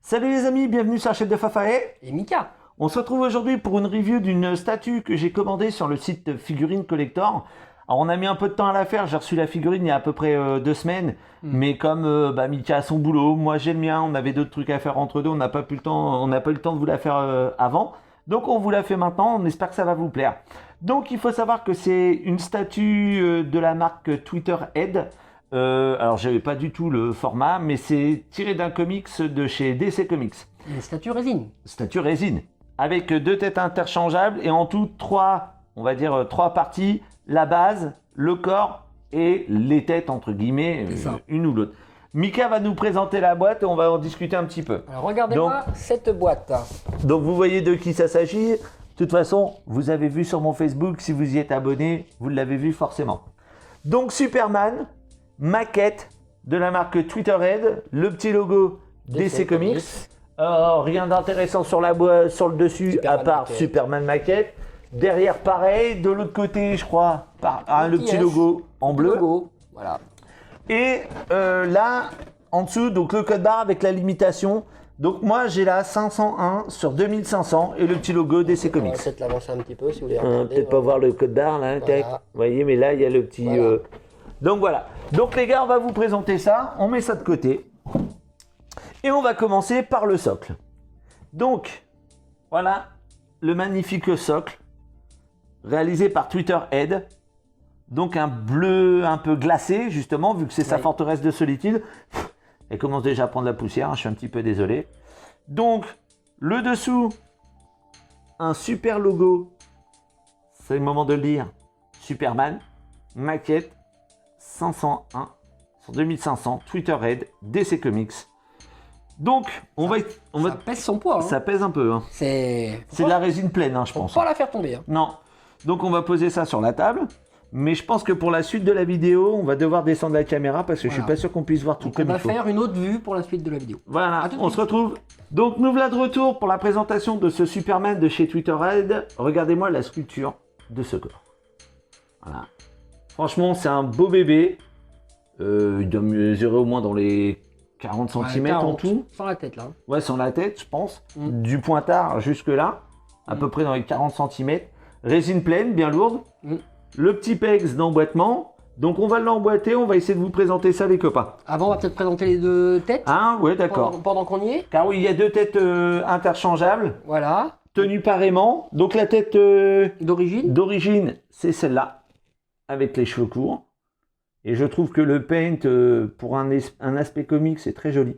Salut les amis, bienvenue sur la chaîne de Fafae et Mika. On se retrouve aujourd'hui pour une review d'une statue que j'ai commandée sur le site Figurine Collector. Alors on a mis un peu de temps à la faire, j'ai reçu la figurine il y a à peu près 2 semaines, mais comme Mika a son boulot, moi j'ai le mien, on avait d'autres trucs à faire entre deux, on n'a pas eu le temps de vous la faire avant. Donc on vous la fait maintenant, on espère que ça va vous plaire. Donc il faut savoir que c'est une statue de la marque Twitterhead. Alors j'avais pas du tout le format, mais c'est tiré d'un comics de chez DC Comics. Une statue résine. Statue résine, avec 2 têtes interchangeables et en tout 3 parties, la base, le corps et les têtes entre guillemets, une ou l'autre. Mika va nous présenter la boîte et on va en discuter un petit peu. Alors regardez-moi cette boîte. Donc vous voyez de qui ça s'agit. De toute façon, vous avez vu sur mon Facebook, si vous y êtes abonné, vous l'avez vu forcément. Donc Superman, maquette de la marque Twitterhead, le petit logo DC Comics. Rien d'intéressant sur la boîte, sur le dessus, Superman à part maquette. Superman maquette. Derrière pareil, de l'autre côté je crois, le petit logo en bleu. Logo, voilà. Et là, en dessous, donc le code barre avec la limitation. Donc moi j'ai la 501 sur 2500 et le petit logo DC Comics. On va peut-être l'avancer un petit peu si vous voulez regarder. Peut-être pas voir le code barre là, tac. Voilà. Vous voyez, mais là il y a le petit... Voilà. Donc voilà. Donc les gars, on va vous présenter ça. On met ça de côté. Et on va commencer par le socle. Donc, voilà le magnifique socle réalisé par Twitterhead. Donc un bleu un peu glacé, justement, vu que c'est sa forteresse de solitude. Elle commence déjà à prendre la poussière, hein, je suis un petit peu désolé. Donc, le dessous, un super logo. C'est le moment de le dire. Superman, maquette, 501 sur 2500, Twitterhead, DC Comics. Donc, Ça pèse son poids. Hein. ça pèse un peu. Hein. C'est C'est de la résine pleine, hein, je faut pense. pas la faire tomber. Hein. Non. Donc, on va poser ça sur la table. Mais je pense que pour la suite de la vidéo, on va devoir descendre la caméra parce que je suis pas sûr qu'on puisse voir tout Donc, comme on il va faut. faire une autre vue pour la suite de la vidéo. Voilà, À tout de on suite. se retrouve. Donc nous voilà de retour pour la présentation de ce Superman de chez Twitterhead. Regardez-moi la sculpture de ce corps. Voilà. Franchement, c'est un beau bébé. Il doit mesurer au moins dans les 40 cm en 40, tout. Sans la tête là. Ouais, sans la tête, je pense. Du pointard jusque là, à peu près dans les 40 cm. Résine pleine, bien lourde. Le petit pegs d'emboîtement. Donc on va l'emboîter, on va essayer de vous présenter ça les copains. Avant, on va peut-être présenter les 2 têtes. Ah ouais, d'accord. Pendant qu'on y est. Car oui, il y a 2 têtes interchangeables, Voilà. tenues par aimant. Donc la tête D'origine. d'origine, c'est celle-là, avec les cheveux courts. Et je trouve que le paint, pour un aspect comique, c'est très joli.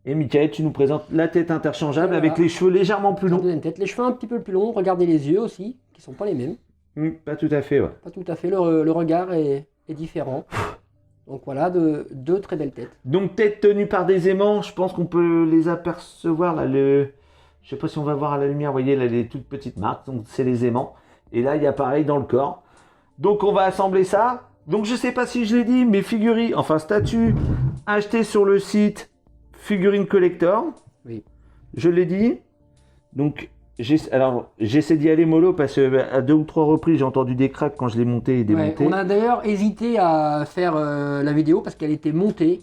Et Michael, tu nous présentes la tête interchangeable Voilà. avec les cheveux légèrement plus La longs. deuxième tête. Les cheveux un petit peu plus longs. Regardez les yeux aussi, qui sont pas les mêmes. Pas tout à fait, ouais. Pas tout à fait, le regard est différent. Donc voilà, 2 très belles têtes. Donc tête tenue par des aimants, je pense qu'on peut les apercevoir là. Je sais pas si on va voir à la lumière, vous voyez là les toutes petites marques, donc c'est les aimants. Et là il y a pareil dans le corps. Donc on va assembler ça. Donc je sais pas si je l'ai dit, mais figurines, enfin statues achetées sur le site Figurine Collector. Oui. Je l'ai dit. Donc j'essaie d'y aller mollo parce que à 2 ou 3 reprises j'ai entendu des cracks quand je l'ai monté et démonté. On a d'ailleurs hésité à faire la vidéo parce qu'elle était montée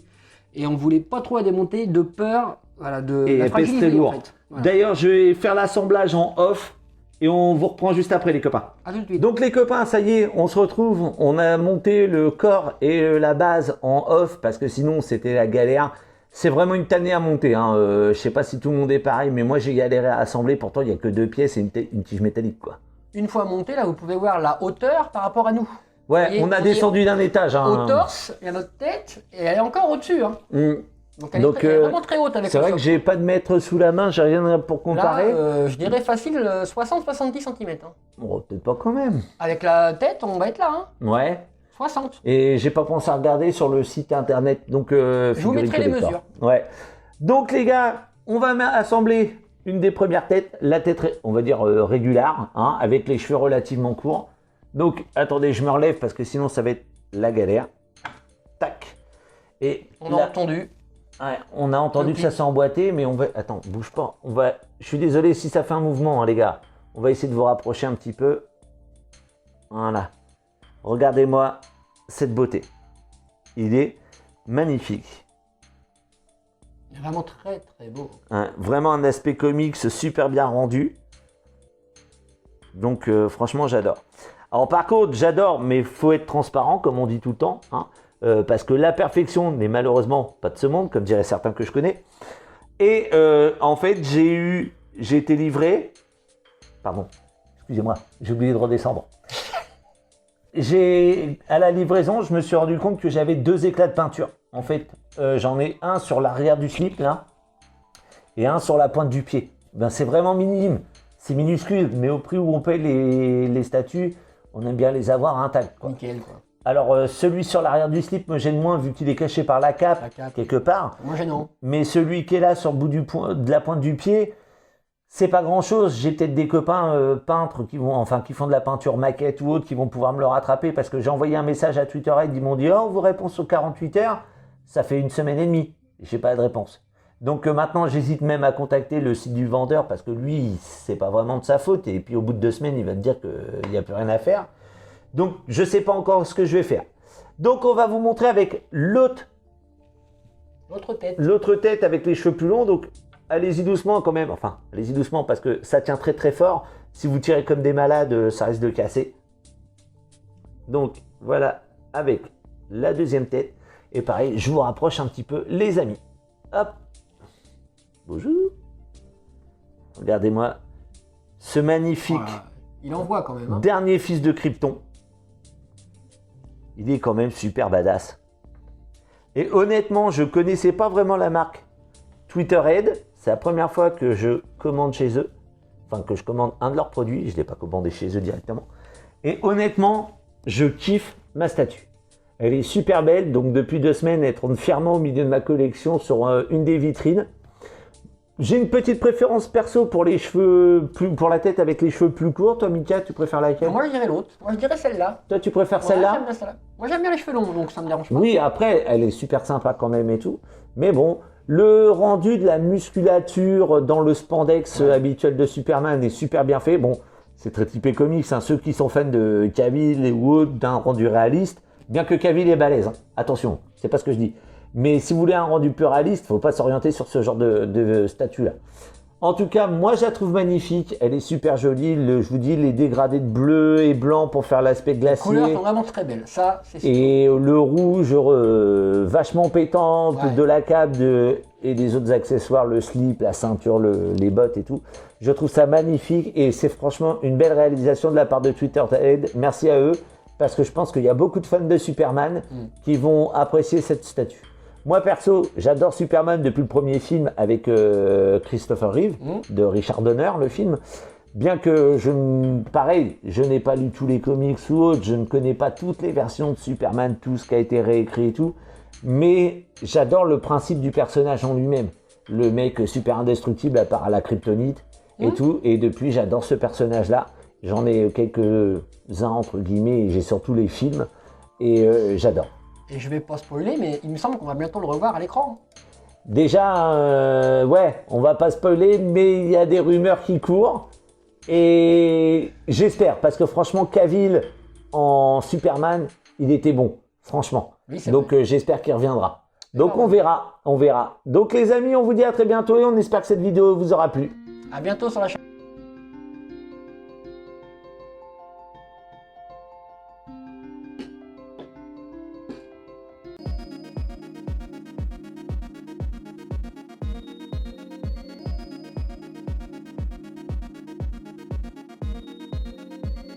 et on voulait pas trop la démonter de peur de Et la elle pèse fragiliser, très lourd. en fait. Voilà. D'ailleurs, je vais faire l'assemblage en off et on vous reprend juste après les copains. À tout de suite. Donc les copains, ça y est, on se retrouve. On a monté le corps et la base en off parce que sinon c'était la galère. C'est vraiment une tannée à monter. Hein. Je sais pas si tout le monde est pareil, mais moi j'ai galéré à assembler. Pourtant, il n'y a que 2 pièces et une tige métallique, quoi. Une fois montée, là, vous pouvez voir la hauteur par rapport à nous. Ouais, voyez, on a on est descendu d'un étage. Hein. Au torse, il y a notre tête et elle est encore au-dessus. Hein. Donc elle Donc, est elle est vraiment très haute avec c'est le vrai que socle. j'ai pas de mètre sous la main, j'ai rien pour comparer. Là, je dirais facile 60-70 cm. Hein. Bon, peut-être pas quand même. Avec la tête, on va être là. Hein. Ouais. 60. Et j'ai pas pensé à regarder sur le site internet. Donc, Je vous Figurine mettrai les Collector. mesures. Ouais. Donc les gars, on va assembler une des premières têtes, la tête, on va dire régulière, hein, avec les cheveux relativement courts. Donc, attendez, je me relève parce que sinon ça va être la galère. Tac. Et On a entendu. Ouais, on a entendu que ça s'est emboîté, mais on va... Attends, bouge pas. Je suis désolé si ça fait un mouvement, hein, les gars. On va essayer de vous rapprocher un petit peu. Voilà. Regardez-moi cette beauté. Il est magnifique. vraiment très très beau. Hein, vraiment un aspect comics super bien rendu. Donc franchement, j'adore. Alors par contre, j'adore, mais il faut être transparent, comme on dit tout le temps. Hein, parce que la perfection n'est malheureusement pas de ce monde, comme diraient certains que je connais. Et en fait, j'ai été livré... Pardon, excusez-moi, j'ai oublié de redescendre. À la livraison, je me suis rendu compte que j'avais 2 éclats de peinture. En fait, j'en ai un sur l'arrière du slip, là, et un sur la pointe du pied. Ben, c'est vraiment minime, c'est minuscule, mais au prix où on paye les statues, on aime bien les avoir intacts, quoi. Nickel, quoi. Alors, celui sur l'arrière du slip me gêne moins, vu qu'il est caché par la cape, quelque part. Moi, gênant. Mais celui qui est là, sur le bout de la pointe du pied... C'est pas grand chose, j'ai peut-être des copains peintres qui font de la peinture maquette ou autre qui vont pouvoir me le rattraper parce que j'ai envoyé un message à Twitter et ils m'ont dit « Oh, vos réponses aux 48 heures, ça fait 1 semaine et demie. » J'ai pas de réponse. Donc maintenant, j'hésite même à contacter le site du vendeur parce que lui, c'est pas vraiment de sa faute et puis au bout de 2 semaines, il va me dire qu'il n'y a plus rien à faire. Donc je sais pas encore ce que je vais faire. Donc on va vous montrer avec l'autre tête avec les cheveux plus longs. Donc allez-y doucement quand même, enfin, allez-y doucement parce que ça tient très très fort. Si vous tirez comme des malades, ça risque de casser. Donc, voilà, avec la deuxième tête. Et pareil, je vous rapproche un petit peu, les amis. Hop. Bonjour. Regardez-moi ce magnifique il envoie quand même. Hein. Dernier fils de Krypton. Il est quand même super badass. Et honnêtement, je connaissais pas vraiment la marque Twitterhead. C'est la première fois que je commande chez eux, enfin que je commande un de leurs produits, je ne l'ai pas commandé chez eux directement. Et honnêtement, je kiffe ma statue. Elle est super belle, donc depuis 2 semaines, elle trône fièrement au milieu de ma collection sur une des vitrines. J'ai une petite préférence perso pour les cheveux, pour la tête avec les cheveux plus courts. Toi, Mika, tu préfères laquelle? Moi, je dirais l'autre. Moi, je dirais celle-là. Toi, tu préfères celle-là? Moi, j'aime bien les cheveux longs, donc ça me dérange pas. Oui, après, elle est super sympa quand même et tout. Mais bon, le rendu de la musculature dans le spandex habituel de Superman est super bien fait. Bon, c'est très typé comics, hein. Ceux qui sont fans de Cavill ou autre, d'un rendu réaliste, bien que Cavill est balèze, hein. Attention, c'est pas ce que je dis. Mais si vous voulez un rendu plus réaliste, faut pas s'orienter sur ce genre de statue-là. En tout cas, moi, je la trouve magnifique. Elle est super jolie. Je vous dis, les dégradés de bleu et blanc pour faire l'aspect glacier. Les couleurs sont vraiment très belles. Ça, c'est sûr. Et le rouge, vachement pétant, de la cape et des autres accessoires, le slip, la ceinture, les bottes et tout. Je trouve ça magnifique et c'est franchement une belle réalisation de la part de Twitterhead. Merci à eux parce que je pense qu'il y a beaucoup de fans de Superman qui vont apprécier cette statue. Moi perso, j'adore Superman depuis le premier film avec Christopher Reeve, de Richard Donner, le film. Bien que pareil, je n'ai pas lu tous les comics ou autres, je ne connais pas toutes les versions de Superman, tout ce qui a été réécrit et tout. Mais j'adore le principe du personnage en lui-même. Le mec super indestructible à part à la kryptonite et tout. Et depuis, j'adore ce personnage-là. J'en ai quelques-uns entre guillemets et j'ai surtout les films. Et j'adore. Et je vais pas spoiler, mais il me semble qu'on va bientôt le revoir à l'écran. Déjà, ouais, on va pas spoiler, mais il y a des rumeurs qui courent. Et j'espère, parce que franchement, Cavill en Superman, il était bon, franchement. Oui, donc j'espère qu'il reviendra. Donc on verra. Donc les amis, on vous dit à très bientôt et on espère que cette vidéo vous aura plu. À bientôt sur la chaîne.